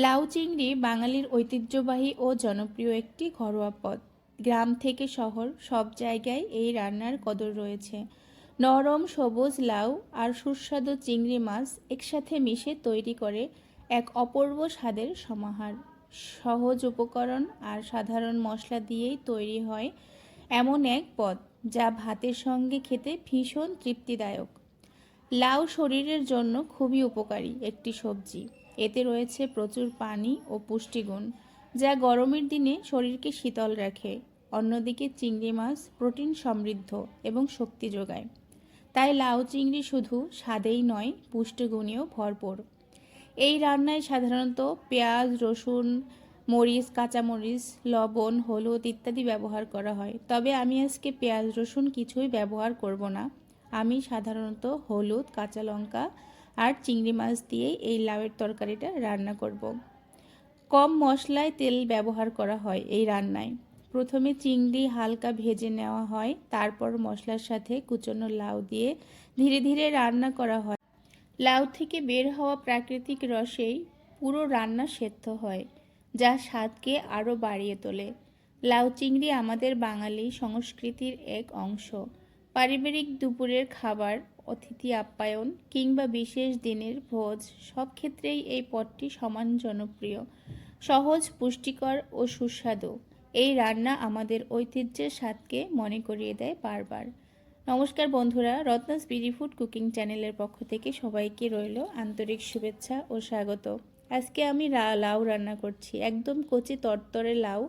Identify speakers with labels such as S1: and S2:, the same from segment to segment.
S1: লাউ চিংড়ি বাঙালির ঐতিহ্যবাহী ও জনপ্রিয় একটি ঘরোয়া পদ। গ্রাম থেকে শহর সব জায়গায় এই রান্নার কদর রয়েছে। নরম সবুজ লাউ আর সুস্বাদু চিংড়ি মাছ একসাথে মিশে তৈরি করে এক অপূর্ব স্বাদের সমাহার। সহজ উপকরণ আর সাধারণ মশলা দিয়েই তৈরি হয় এমন এক পদ যা ভাতের সঙ্গে খেতে ভীষণ তৃপ্তিদায়ক। লাউ শরীরের জন্য খুবই উপকারী একটি সবজি। এতে রয়েছে প্রচুর পানি ও পুষ্টিগুণ, যা গরমের দিনে শরীরকে শীতল রাখে। অন্যদিকে চিংড়ি মাছ প্রোটিন সমৃদ্ধ এবং শক্তি যোগায়। তাই লাউ চিংড়ি শুধু স্বাদেই নয়, পুষ্টিগুণেও ভরপুর। এই রান্নায় সাধারণত পেঁয়াজ, রসুন, মরিচ, কাঁচামরিচ, লবণ, হলুদ ইত্যাদি ব্যবহার করা হয়। তবে আমি আজকে পেঁয়াজ, রসুন কিছুই ব্যবহার করব না। আমি সাধারণত হলুদ, কাঁচা লঙ্কা আর চিংড়ি মাছ দিয়েই এই লাউয়ের তরকারিটা রান্না করব। কম মশলায় তেল ব্যবহার করা হয় এই রান্নায়। প্রথমে চিংড়ি হালকা ভেজে নেওয়া হয়, তারপর মশলার সাথে কুচনো লাউ দিয়ে ধীরে ধীরে রান্না করা হয়। লাউ থেকে বের হওয়া প্রাকৃতিক রসেই পুরো রান্না সেদ্ধ হয়, যা স্বাদকে আরও বাড়িয়ে তোলে। লাউ চিংড়ি আমাদের বাঙালি সংস্কৃতির এক অংশ। পারিবারিক দুপুরের খাবার, অতিথি আপ্যায়ন কিংবা বিশেষ দিনের ভোজ সব ক্ষেত্রেই এই পদটি সমান জনপ্রিয়। সহজ, পুষ্টিকর ও সুস্বাদু এই রান্না আমাদের ঐতিহ্যের স্বাদকে মনে করিয়ে দেয় বারবার। নমস্কার বন্ধুরা, রত্নাস বিডি ফুড কুকিং চ্যানেলের পক্ষ থেকে সবাইকে রইল আন্তরিক শুভেচ্ছা ও স্বাগত। আজকে আমি লাউ রান্না করছি, একদম কচি তরতরে লাউ,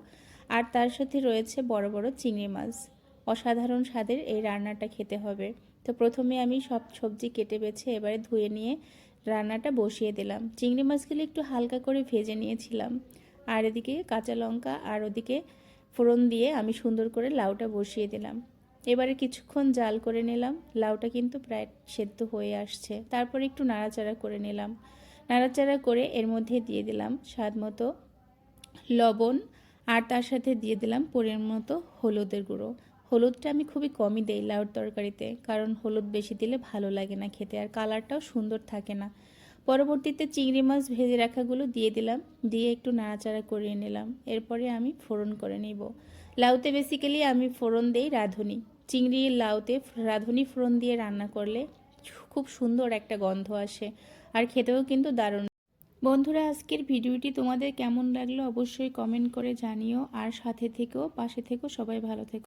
S1: আর তার সাথে রয়েছে বড় বড় চিংড়ি মাছ। অসাধারণ স্বাদের এই রান্নাটা খেতে হবে। তো প্রথমে আমি সব সবজি কেটে বেছে এবারে ধুয়ে নিয়ে রান্নাটা বসিয়ে দিলাম। চিংড়ি মাছগুলো একটু হালকা করে ভেজে নিয়েছিলাম, আর এদিকে কাঁচা লঙ্কা আর ওদিকে ফোড়ন দিয়ে আমি সুন্দর করে লাউটা বসিয়ে দিলাম। এবারে কিছুক্ষণ জাল করে নিলাম। লাউটা কিন্তু প্রায় সেদ্ধ হয়ে আসছে। তারপর একটু নাড়াচাড়া করে নিলাম। নাড়াচাড়া করে এর মধ্যে দিয়ে দিলাম স্বাদ মতো লবণ, আর তার সাথে দিয়ে দিলাম পরিমাণ মতো হলুদের গুঁড়ো। হলুদটা আমি খুবই কমই দেই লাউর তরকারিতে, কারণ হলুদ বেশি দিলে ভালো লাগে না খেতে, আর কালারটাও সুন্দর থাকে না। পরবর্তীতে চিংড়ি মাছ ভেজে রাখাগুলো দিয়ে দিলাম, দিয়ে একটু নাড়াচাড়া করিয়ে নিলাম। এরপরে আমি ফোড়ন করে নিব। লাউতে বেসিক্যালি আমি ফোড়ন দেই রাঁধুনি। চিংড়ি লাউতে রাঁধুনি ফোড়ন দিয়ে রান্না করলে খুব সুন্দর একটা গন্ধ আসে, আর খেতেও কিন্তু দারুণ। বন্ধুরা, আজকের ভিডিওটি তোমাদের কেমন লাগলো অবশ্যই কমেন্ট করে জানিও, আর সাথে থেকেও পাশে থেকেও, সবাই ভালো থেকো।